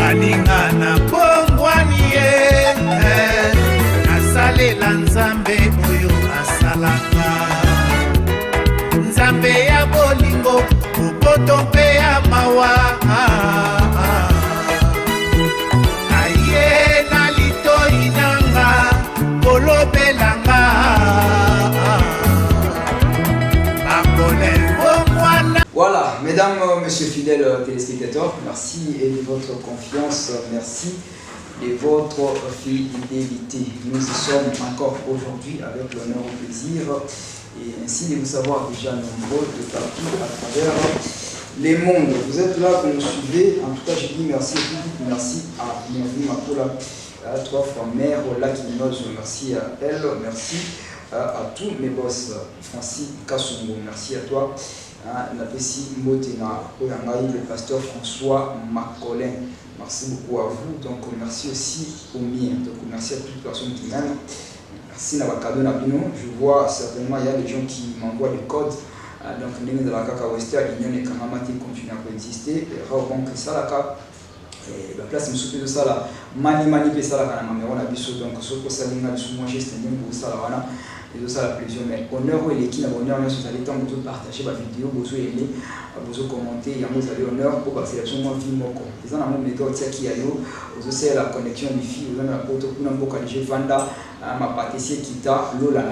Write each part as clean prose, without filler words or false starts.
Aninga na bongwani ye asalela nzambe oyo asalaka nzambe ya bolingo bopoto mpe ya mawa aye na litoi nanga kolobelanga bakole bongwana. Voilà, mesdames, messieurs fidèles téléspectateurs, merci de votre confiance, merci de votre fidélité. Nous y sommes encore aujourd'hui avec l'honneur et le plaisir et ainsi de vous savoir déjà nombreux de partout à travers les mondes. Vous êtes là, vous nous suivez. En tout cas, je dis merci à vous, merci à Myriam Makola, à trois fois mère, au lac Inose, merci à elle, merci à tous mes boss, Francis Kassongo, merci à toi. Napesi Motena, le pasteur François Macolin. Merci beaucoup à vous. Donc merci aussi aux miens. Donc merci à toutes les personnes qui m'aiment. Merci à Wakado Nabino. Je vois certainement il y a des gens qui m'envoient des codes. Donc nous de la Kaka Western, l'Union et Kamamati continuent à coexister. Et Raubon Salaka. La place me soupire de ça là. Mani Pesala Kanamamero Nabiso. Donc ce que ça vient de sous moi, j'ai stagné pour ça là. Et ça la plaisir, mais honneur ou l'équipe honneur, vous allez tant que partager ma vidéo, vous allez commenter, vous avez honneur pour passer la chose moi film moko. Les gens ont mis d'autres qui a eu, vous avez la connexion wifi, vous avez la porte pour n'importe quoi j'ai vanda, ma pâtissier kita, lola.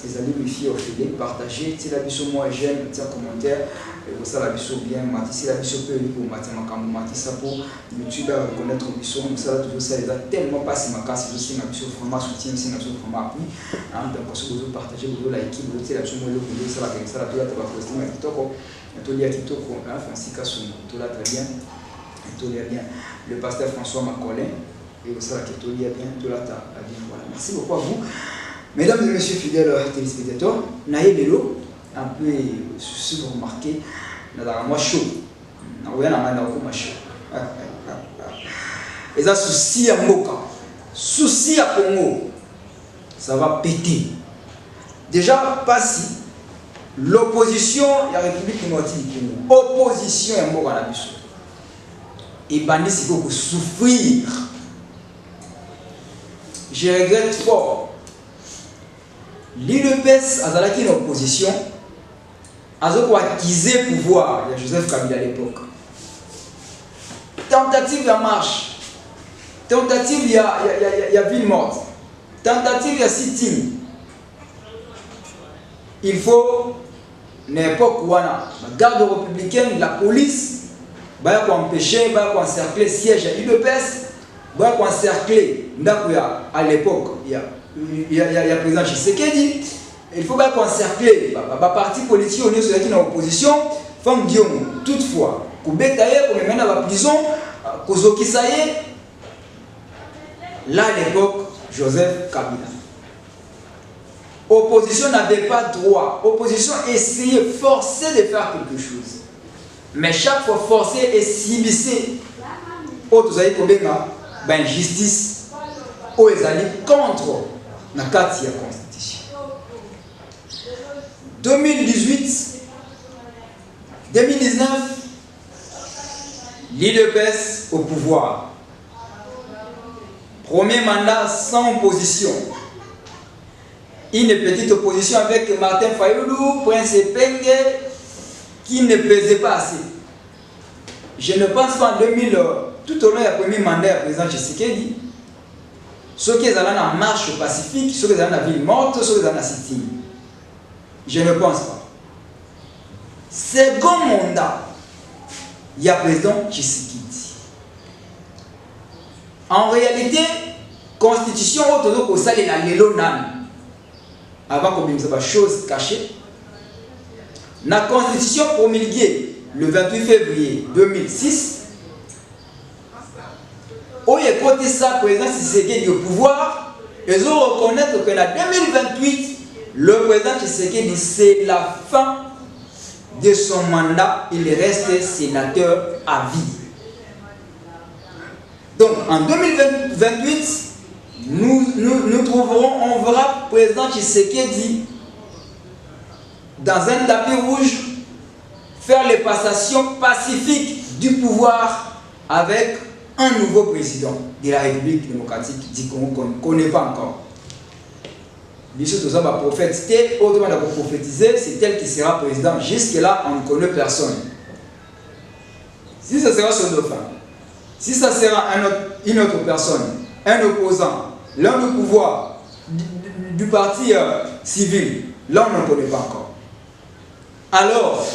Les amis wifi au filet, partagez, si la biso moi j'aime, petit commentaire, et vous ça la biso bien, si la biso peut pour matin ma cam, ça pour YouTube à reconnaître biso, ça toujours ça les a tellement passé ma casse, je sais ma biso vraiment soutien, c'est ma biso vraiment appui, donc si vous partagez, vous l'équipe, vous êtes la biso moi le vous ça la ça la tout là tu vas poster ma TikTok, tout lié TikTok, Francis Kassongo, tout là très bien, tout lié bien, le pasteur François Macolin, et vous ça qui tout lié bien, tout là t'as bien, voilà, merci beaucoup à vous. Mesdames et messieurs fidèles téléspectateurs, naïe Melo, un peu, si vous remarquez, moi chaud. Et ça, souci à Moka, souci à Congo, ça va péter. Déjà, pas si l'opposition, la République démocratique du Congo, opposition à Moka na biso. Et bandit, c'est beaucoup souffrir. Je regrette fort. L'UDPS a été en opposition, a acquisé le pouvoir. Il y a Joseph Kabila à l'époque. Tentative de marche, tentative il y a ville morte, tentative il y a sitting. Il faut n'importe quoi. La garde républicaine, la police, va empêcher, va encercler le siège à l'UDPS, va encercler à l'époque. Il y a le président Tshisekedi, il faut pas encercler les partis politiques qui sont en opposition. Femme Guillaume, toutefois, pour bétailler, pour mener à la prison, Kozokisaye, là à l'époque, Joseph Kabila. Opposition n'avait pas droit. Opposition essayait, forcer de faire quelque chose. Mais chaque fois forcé et subissé, vous avez combien justice, où ils allaient contre la carte de la Constitution. 2018, 2019, l'UDPS au pouvoir. Premier mandat sans opposition. Une petite opposition avec Martin Fayoulou, Prince Penge, qui ne pesait pas assez. Je ne pense pas en 2000, tout au long du premier mandat du président Tshisekedi, ceux qui sont en marche pacifique, ceux qui sont en ville morte, ceux qui sont en sitting. Je ne pense pas. Second mandat, il y a le président Tshisekedi. En réalité, constitution autour de ça, il y a l'élonan. Avant qu'on ait des choses cachées. La constitution promulguée le 28 février 2006, où il y a côté ça, président Tshisekedi au pouvoir, ils ont reconnaître que en 2028, le président Tshisekedi, c'est la fin de son mandat, il reste sénateur à vie. Donc en 2028, nous trouverons, on verra le président Tshisekedi dans un tapis rouge faire les passations pacifiques du pouvoir avec un nouveau président de la République démocratique du Congo qu'on ne connaît pas encore. Bichot Toza va prophétiser, autrement d'abord prophétiser, c'est elle qui sera président. Jusque-là, on ne connaît personne. Si ce sera ce dauphin, si ça sera une autre personne, un opposant, l'un du pouvoir du parti civil, là on ne connaît pas encore. Alors,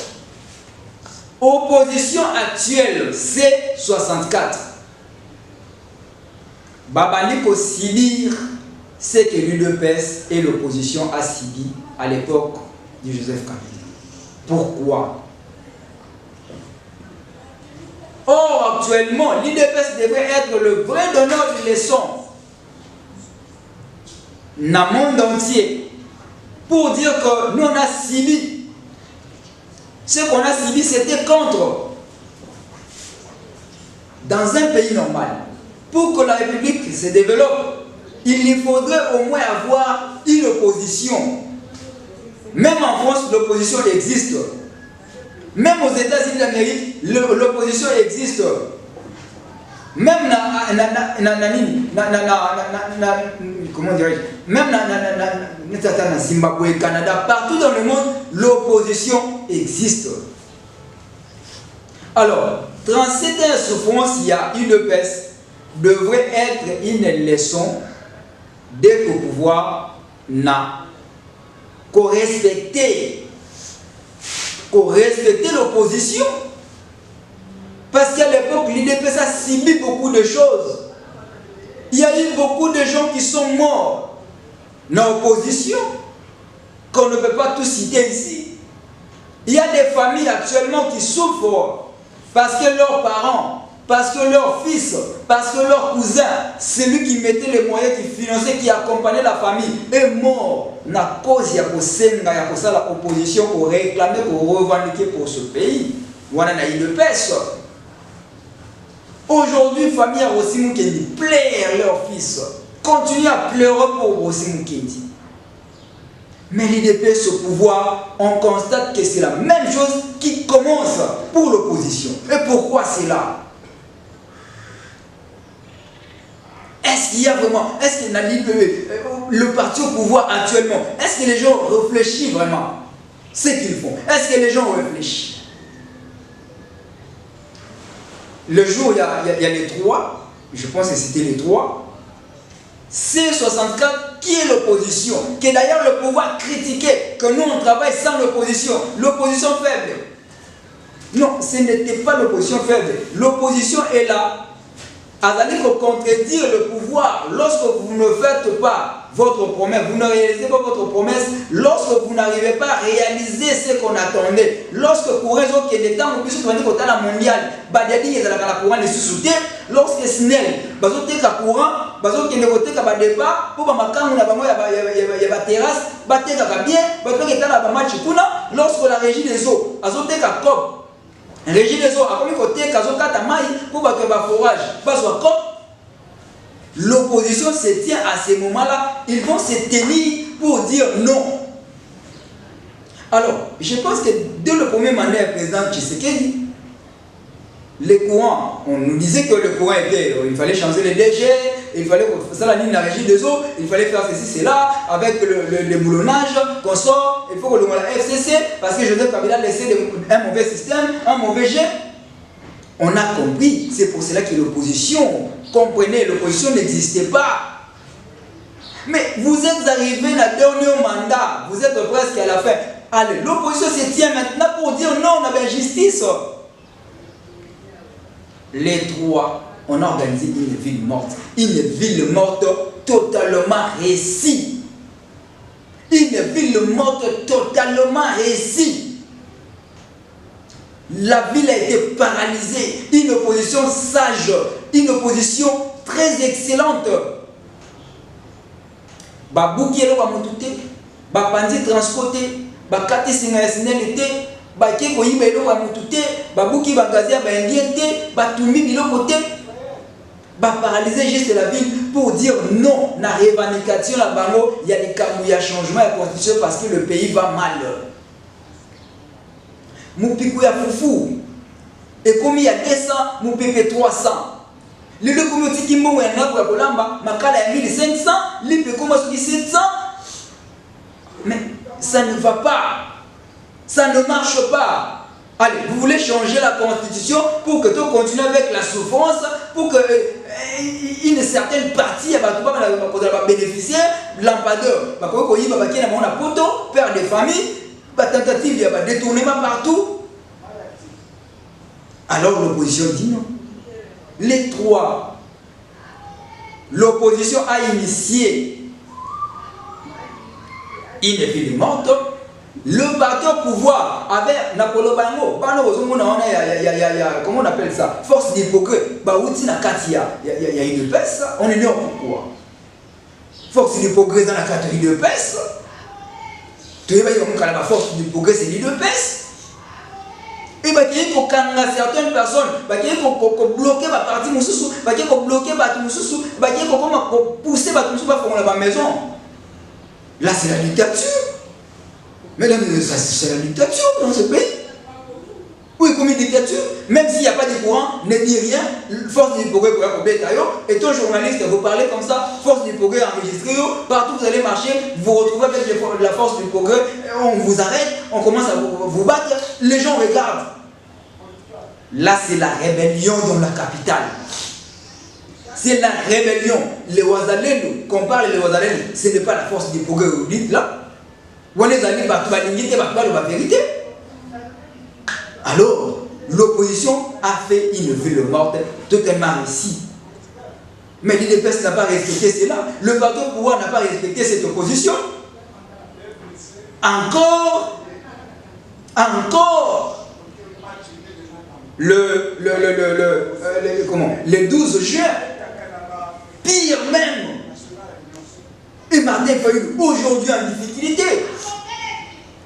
opposition actuelle, c'est 64. Babani pour subir ce que l'UDPS et l'opposition a subi à l'époque de Joseph Kabila. Pourquoi? Or, actuellement, l'UDPS devrait être le vrai donneur de leçons dans le monde entier pour dire que nous on a subi. Ce qu'on a subi, c'était contre. Dans un pays normal, pour que la République se développe, il faudrait au moins avoir une opposition. Même en France, l'opposition existe. Même aux États-Unis d'Amérique, l'opposition existe. Même comment dirais-je, même dans Zimbabwe, Canada, partout dans le monde, l'opposition existe. Alors, dans cette souffrance, il y a une peste devrait être une leçon dès qu'au pouvoir n'a qu'au respecter l'opposition. Parce qu'à l'époque, l'UDPS a subi beaucoup de choses. Il y a eu beaucoup de gens qui sont morts dans l'opposition, qu'on ne peut pas tous citer ici. Il y a des familles actuellement qui souffrent parce que leurs parents, parce que leur fils, parce que leur cousin, celui qui mettait les moyens, qui finançait, qui accompagnait la famille, est mort. Na cause ya kosenga ya kosala opposition, pour réclamer, pour revendiquer pour ce pays. Voilà na UDPS. Aujourd'hui, famille à Rossi Mukendi plaire leur fils, continue à pleurer pour Rossi Mukendi. Mais l'UDPS au pouvoir, on constate que c'est la même chose qui commence pour l'opposition. Et pourquoi c'est là? Est-ce qu'il y a vraiment, est-ce que le parti au pouvoir actuellement, est-ce que les gens réfléchissent vraiment ce qu'ils font? Est-ce que les gens réfléchissent? Le jour, il y a les trois, je pense que c'était les trois, C64 qui est l'opposition, qui est d'ailleurs le pouvoir critiqué, que nous on travaille sans l'opposition, l'opposition faible. Non, ce n'était pas l'opposition faible, l'opposition est là. Allez contredire le pouvoir lorsque vous ne faites pas votre promesse, vous ne réalisez pas votre promesse, lorsque vous n'arrivez pas à réaliser ce qu'on attendait, lorsque pour raison que les temps où vous êtes au la mondiale, Badiadi est à la courant les sous-soutés, lorsque Snell, bazote ka courant, bazote ne vote ka ba débat, pour ma makan na bango ya ba terrasse, batte ka bien, batte ka la ba match kuna, lorsque la régie des eaux, azote ka cop. Régie des eaux, à côté, Kazokata Maï, pour que le forage passe au cop. L'opposition se tient à ces moments-là, ils vont se tenir pour dire non. Alors, je pense que dès le premier mandat du président Tshisekedi, les courants, on nous disait que le courant était, il fallait changer les DG, il fallait faire la ligne de la régie des eaux, il fallait faire ceci, cela, avec le boulonnage qu'on sort, il faut que le FCC, parce que Joseph Kabila a laissé un mauvais système, un mauvais jet. On a compris, c'est pour cela que l'opposition, comprenez, l'opposition n'existait pas. Mais vous êtes arrivé dans le dernier mandat, vous êtes presque à la fin. Allez, l'opposition se tient maintenant pour dire non, on a bien justice. Les trois, on a organisé une ville morte. Une ville morte totalement réussie. Une ville morte totalement réussie. La ville a été paralysée. Une opposition sage. Une opposition très excellente. Babouki est là, Bamoutouté. Bapandi transporté. Bakati Singayasinelité. Baki koyiba elo ba mutute babuki bagazia ba indiente batumi biloko te ba paralyser juste la ville pour dire non na revendication la bango il y a des kamou ya changement de constitution parce que le pays va mal. Mupiku ya fufu Et comme il y a 200, mon PP 300. Le communauté qui m'a dit pour la Colamba, ma cala est 1500, les peut commencer 700. Mais ça ne va pas. Ça ne marche pas. Allez, vous voulez changer la constitution pour que tout continue avec la souffrance, pour que une certaine partie va bénéficier de l'ampadeur. Père de famille, tentative de détournement partout. Alors l'opposition dit non. Les trois, l'opposition a initié une ville morte. Le parti au pouvoir avec Napoléon Bango, comment on appelle ça? Force d'hypocrite. Il y a une peste, on est là pourquoi? Force d'hypocrite dans la catégorie de peste. Tu vois, la force d'hypocrite, c'est l'île de peste. Et il y a certaines personnes qui ont bloqué la partie, qui ont bloqué la partie, qui ont poussé la partie pour la maison. Là, c'est la dictature. Mesdames, c'est la dictature dans ce pays. Oui, comme une dictature, même s'il n'y a pas de courant, ne dit rien, force du progrès pour la et toi, journaliste, vous parlez comme ça, force du progrès enregistrée, partout vous allez marcher, vous vous retrouvez avec la force du progrès, on vous arrête, on commence à vous battre, les gens regardent. Là, c'est la rébellion dans la capitale. C'est la rébellion. Les Ouazalènes, qu'on parle les Ouazalènes, ce n'est pas la force du progrès, vous dites là. Vous allez dire la vérité. Alors, l'opposition a fait une ville morte totalement réussie. Mais l'IDPS n'a pas respecté cela. Le parti au pouvoir n'a pas respecté cette opposition. Encore, le 12 juin, pire même, et Martin Fayoulou, aujourd'hui en difficulté,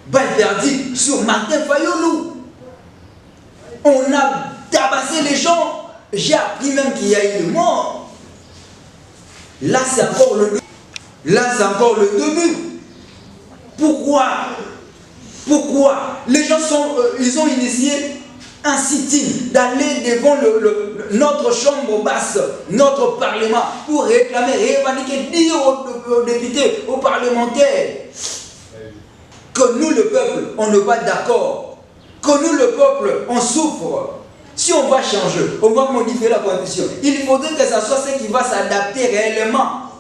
balle perdue sur Martin Fayoulou. On a tabassé les gens. J'ai appris même qu'il y a eu des morts. Là, c'est encore le début. Pourquoi les gens ils ont initié un sit-in d'aller devant notre chambre basse, notre parlement, pour réclamer, revendiquer, dire aux députés, aux parlementaires que nous, le peuple, on n'est pas d'accord. Que nous, le peuple, on souffre. Si on va changer, on va modifier la constitution, il faudrait que ça soit ce qui va s'adapter réellement.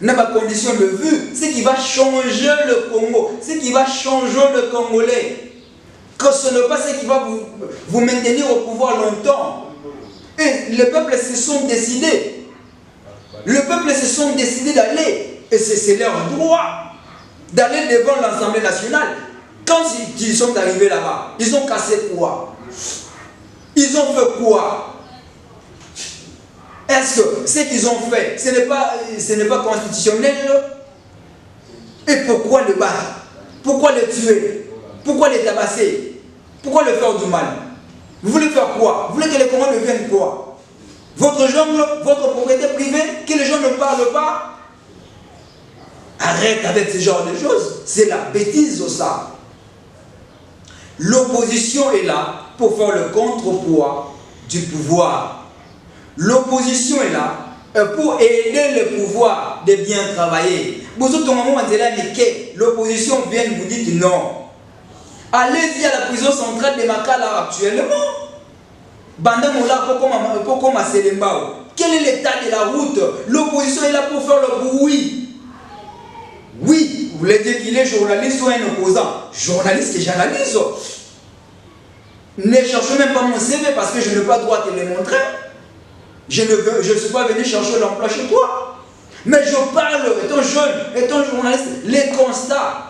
N'a pas condition de vue, ce qui va changer le Congo, ce qui va changer le Congolais. Que ce n'est pas ce qui va vous maintenir au pouvoir longtemps. Et le peuple se sont décidés. Le peuple se sont décidés d'aller, et c'est leur droit, d'aller devant l'Assemblée nationale. Quand ils sont arrivés là-bas, ils ont cassé quoi? Ils ont fait quoi? Est-ce que ce qu'ils ont fait, ce n'est pas constitutionnel? Et pourquoi le battre? Pourquoi le tuer? Pourquoi les tabasser? Pourquoi le faire du mal? Vous voulez faire quoi? Vous voulez que les Congolais deviennent quoi? Votre jungle, votre propriété privée, que les gens ne parlent pas? Arrête avec ce genre de choses. C'est la bêtise, ça. L'opposition est là pour faire le contrepoids du pouvoir. L'opposition est là pour aider le pouvoir de bien travailler. L'opposition vient vous dire non. Allez-y à la prison centrale de Makala actuellement. Quel est l'état de la route? L'opposition est là pour faire le bruit. Oui, vous voulez dire qu'il est journaliste ou un opposant? Journaliste et j'analyse. Ne cherchez même pas mon CV parce que je n'ai pas le droit de le montrer. Je ne suis pas venu chercher l'emploi chez toi. Mais je parle, étant jeune, étant journaliste, les constats.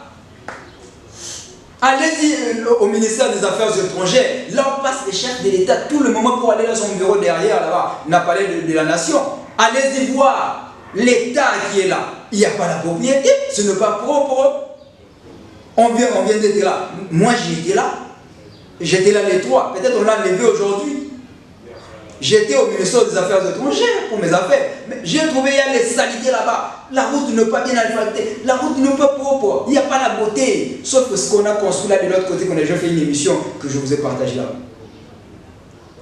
Allez-y au ministère des Affaires étrangères. Là, on passe les chefs de l'État tout le moment pour aller dans son bureau derrière, là-bas. On a parlé de la nation. Allez-y voir l'État qui est là. Il n'y a pas la propriété, ce n'est pas propre. On vient d'être là. Moi, j'étais là. J'étais là les trois. Peut-être on l'a levé aujourd'hui. J'étais au ministère des Affaires étrangères pour mes affaires. Mais j'ai trouvé il y a les saletés là-bas. La route n'est pas bien asphaltée. La route n'est pas propre. Il n'y a pas la beauté. Sauf que ce qu'on a construit là de l'autre côté, qu'on a déjà fait une émission que je vous ai partagée là.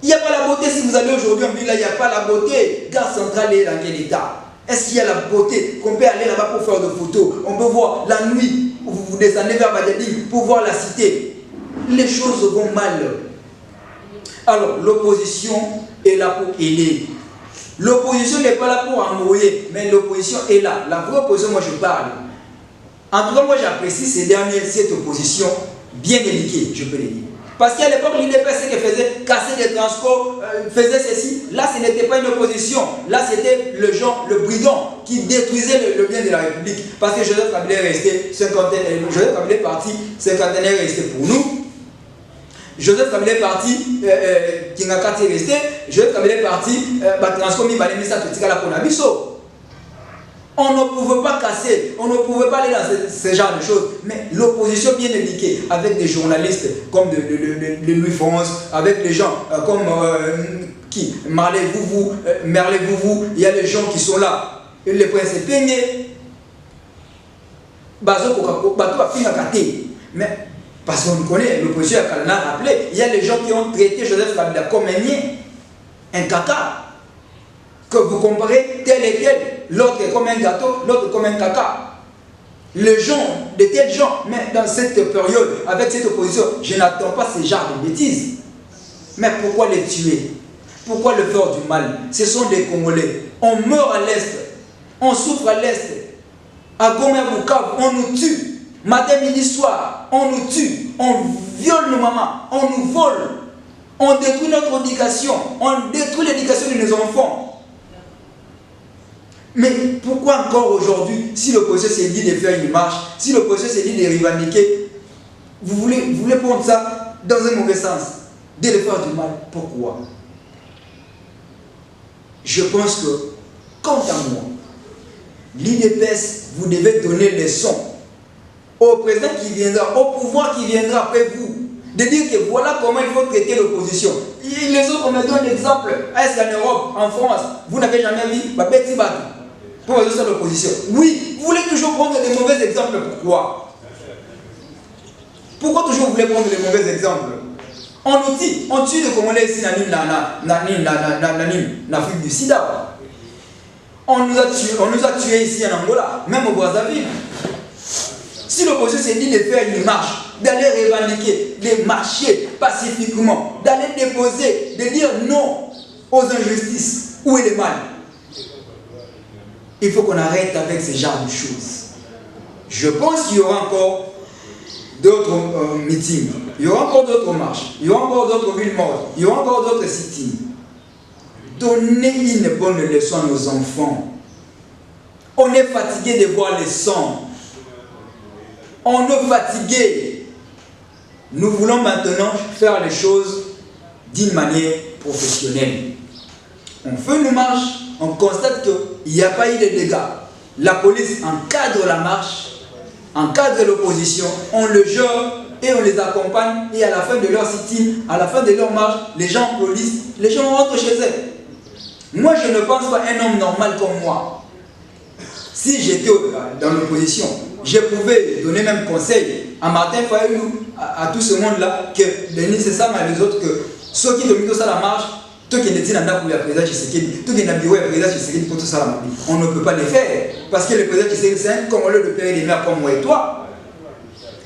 Il n'y a pas la beauté. Si vous allez aujourd'hui en ville, là, il n'y a pas la beauté. Gare centrale est dans quel état? Est-ce qu'il y a la beauté qu'on peut aller là-bas pour faire des photos? On peut voir la nuit, où vous descendez vers Badadim pour voir la cité. Les choses vont mal. Alors, l'opposition est là pour aider. L'opposition n'est pas là pour embrouiller, mais l'opposition est là. La vraie opposition, moi je parle. En tout cas, moi j'apprécie cette opposition bien éduquée, je peux le dire. Parce qu'à l'époque, l'IDP, ce qu'elle faisait, casser des transports, faisait ceci. Là, ce n'était pas une opposition. Là, c'était le brigand qui détruisait le bien de la République. Parce que Joseph Kabila est resté cinquantenaire. Joseph Kabila est parti, cinquantenaire est resté pour nous. Joseph Kabila est parti, Kingakati est resté. Joseph Kabila est parti, Transcomi, Balemisa, Totika, la Konabiso. On ne pouvait pas casser, on ne pouvait pas aller dans ce genre de choses. Mais l'opposition bien éduquée, avec des journalistes comme de Louis France, avec des gens comme Merle Vouvou, il y a des gens qui sont là. Les princes peignés. Bazo Bato a fini à cater. Mais parce qu'on connaît, l'opposition a rappelé, il y a des gens qui ont traité Joseph Kabila comme un caca. Que vous comparez tel et tel, l'autre est comme un gâteau, l'autre comme un caca. Les gens, de tels gens, mais dans cette période, avec cette opposition, je n'attends pas ce genre de bêtises. Mais pourquoi les tuer? Pourquoi le faire du mal? Ce sont des Congolais. On meurt à l'Est, on souffre à l'Est. À Goma, Bukavu, on nous tue. Matin, midi, soir, on nous tue. On viole nos mamans, on nous vole. On détruit notre éducation, on détruit l'éducation de nos enfants. Mais pourquoi encore aujourd'hui, si l'opposition s'est dit de faire une marche, si l'opposition s'est dit de revendiquer, vous voulez prendre ça dans un mauvais sens, de le faire du mal? Pourquoi? Je pense que, quant à moi, l'IDPS, vous devez donner les leçons au président qui viendra, au pouvoir qui viendra après vous, de dire que voilà comment il faut traiter l'opposition. Les autres, on me donne l'exemple, est-ce qu'en Europe, en France, vous n'avez jamais vu Babeti Batu pour résoudre l'opposition? Oui, vous voulez toujours prendre des mauvais exemples, pourquoi? Pourquoi toujours vous voulez prendre des mauvais exemples? On tue les Congolais ici en Afrique du Sud. On nous a tués ici en Angola, même au Brazzaville. Si l'opposition s'est dit de faire une marche, d'aller revendiquer, de marcher pacifiquement, d'aller déposer, de dire non aux injustices, où est le mal? Il faut qu'on arrête avec ce genre de choses. Je pense qu'il y aura encore d'autres meetings, il y aura encore d'autres marches, il y aura encore d'autres villes mortes, il y aura encore d'autres sittings. Donnez une bonne leçon à nos enfants. On est fatigué de voir les sangs. On est fatigué. Nous voulons maintenant faire les choses d'une manière professionnelle. On fait une marche, on constate qu'il n'y a pas eu de dégâts. La police encadre la marche, encadre l'opposition, on le gère et on les accompagne. Et à la fin de leur sit-in, à la fin de leur marche, les gens applaudissent, les gens rentrent chez eux. Moi, je ne pense pas un homme normal comme moi. Si j'étais dans l'opposition, je pouvais donner même conseil à Martin Fayou, à tout ce monde-là, que les nécessaires et les autres, que ceux qui dominent ça la marche, tout qui n'est pas pour le président Tshisekedi, tout qui n'est pas pour le président Tshisekedi pour tout ça la marche. On ne peut pas le faire, parce que le président Tshisekedi, c'est un Congolais de père et de mère comme moi et toi.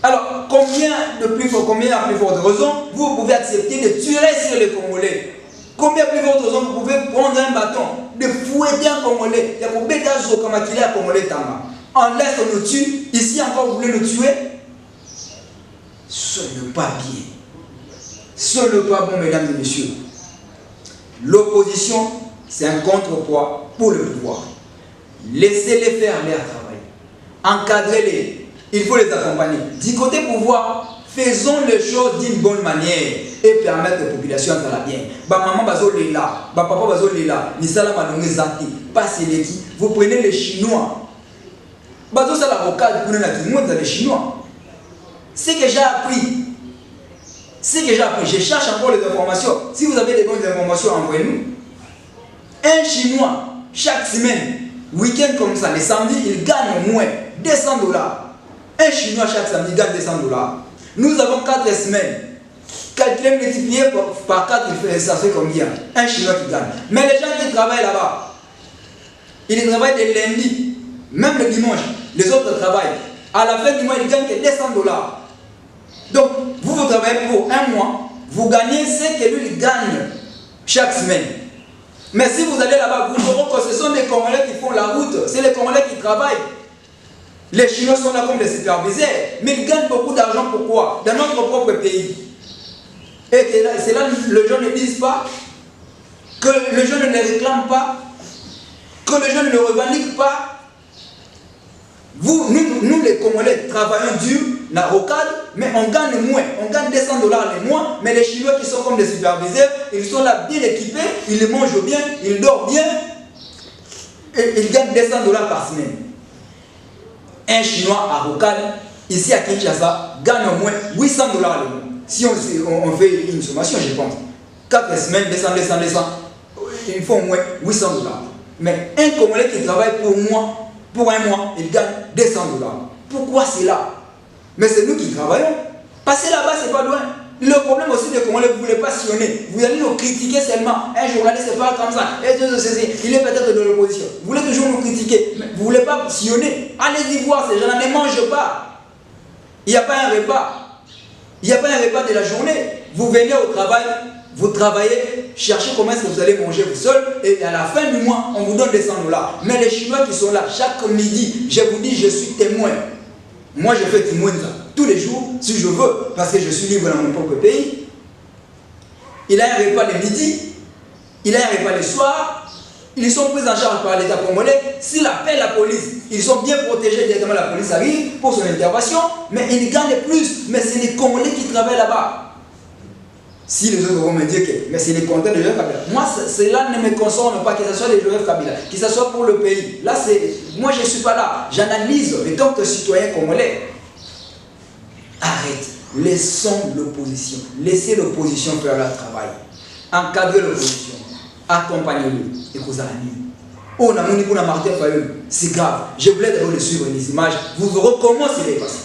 Alors, combien à plus forte raison, vous pouvez accepter de tirer sur les Congolais? Combien plus forte raison vous pouvez prendre un bâton, de fouetter un Congolais? Il y a combien d'âge comme qu'il est à Congolais Tama? En l'Est, on nous tue. Ici encore, vous voulez nous tuer? Ce n'est pas bien. Ce n'est pas bon, mesdames et messieurs. L'opposition, c'est un contrepoids pour le pouvoir. Laissez-les faire leur travail. Encadrez-les. Il faut les accompagner. Du côté pouvoir, faisons les choses d'une bonne manière et permettre aux populations à faire bien. Maman bazo là, papa bazo là, ni sala malongé zati, pas sélecti. Vous prenez les Chinois. Bazo ça l'avocat pour les Chinois. C'est que j'ai appris. Je cherche encore les informations. Si vous avez des bonnes informations, envoyez-nous. Un Chinois, chaque semaine, week-end comme ça, les samedis, il gagne au moins $200. Un Chinois chaque samedi gagne $200. Nous avons 4 semaines. calculer multiplié par 4, ça fait combien? Un Chinois qui gagne. Mais les gens qui travaillent là-bas, ils travaillent de lundi, même le dimanche, les autres travaillent. À la fin du mois, ils gagnent que 200 $. Donc, vous travaillez pour un mois, vous gagnez ce que lui il gagne chaque semaine. Mais si vous allez là-bas, vous verrez que ce sont des Congolais qui font la route, c'est les Congolais qui travaillent. Les Chinois sont là comme des superviseurs, mais ils gagnent beaucoup d'argent. Pourquoi? Dans notre propre pays. Et c'est là que les gens ne disent pas, que les gens ne les réclament pas, que les gens ne le revendiquent pas. Nous les Congolais travaillons dur, na rocade, mais on gagne moins. On gagne 200 $ les mois, mais les Chinois qui sont comme des superviseurs, ils sont là bien équipés, ils mangent bien, ils dorment bien, et ils gagnent 200 $ par semaine. Un Chinois à rocade, ici à Kinshasa, gagne au moins 800 $ le mois. Si on fait une sommation, je pense. 4 semaines, 200, il faut au moins 800 $. Mais un Congolais qui travaille pour un mois, il gagne 200 $. Pourquoi c'est là? Mais c'est nous qui travaillons. Passer là-bas, c'est pas loin. Le problème aussi des Congolais, vous ne voulez pas sillonner. Vous allez nous critiquer seulement. Un journaliste, c'est pas comme ça. Il est peut-être de l'opposition. Vous voulez toujours nous critiquer. Mais vous ne voulez pas sillonner. Allez-y voir, ces gens-là ne mangent pas. Il n'y a pas un repas. Il n'y a pas un repas de la journée. Vous venez au travail, vous travaillez, cherchez comment est-ce que vous allez manger vous seul, et à la fin du mois, on vous donne 200 $. Mais les Chinois qui sont là, chaque midi, je vous dis, je suis témoin. Moi, je fais témoin tous les jours, si je veux, parce que je suis libre dans mon propre pays. Il a un repas le midi, il a un repas le soir, ils sont pris en charge par l'État congolais. S'il appelle la police, ils sont bien protégés, directement la police arrive pour son intervention, mais ils gagnent plus. Mais c'est les Congolais qui travaillent là-bas. Si les autres vont me dire que mais c'est les compteurs de Joseph Kabila. Moi, cela ne me concerne pas, que ce soit les Joseph Kabila, que ce soit pour le pays. Là, moi, je ne suis pas là. J'analyse en tant que citoyen congolais. Arrête. Laissons l'opposition. Laissez l'opposition faire leur travail. Encadrez l'opposition. Accompagnez-le. Et vous allez oh, on a Martin Fayol. C'est grave. Je voulais d'abord le suivre les images. Vous verrez comment c'est passé.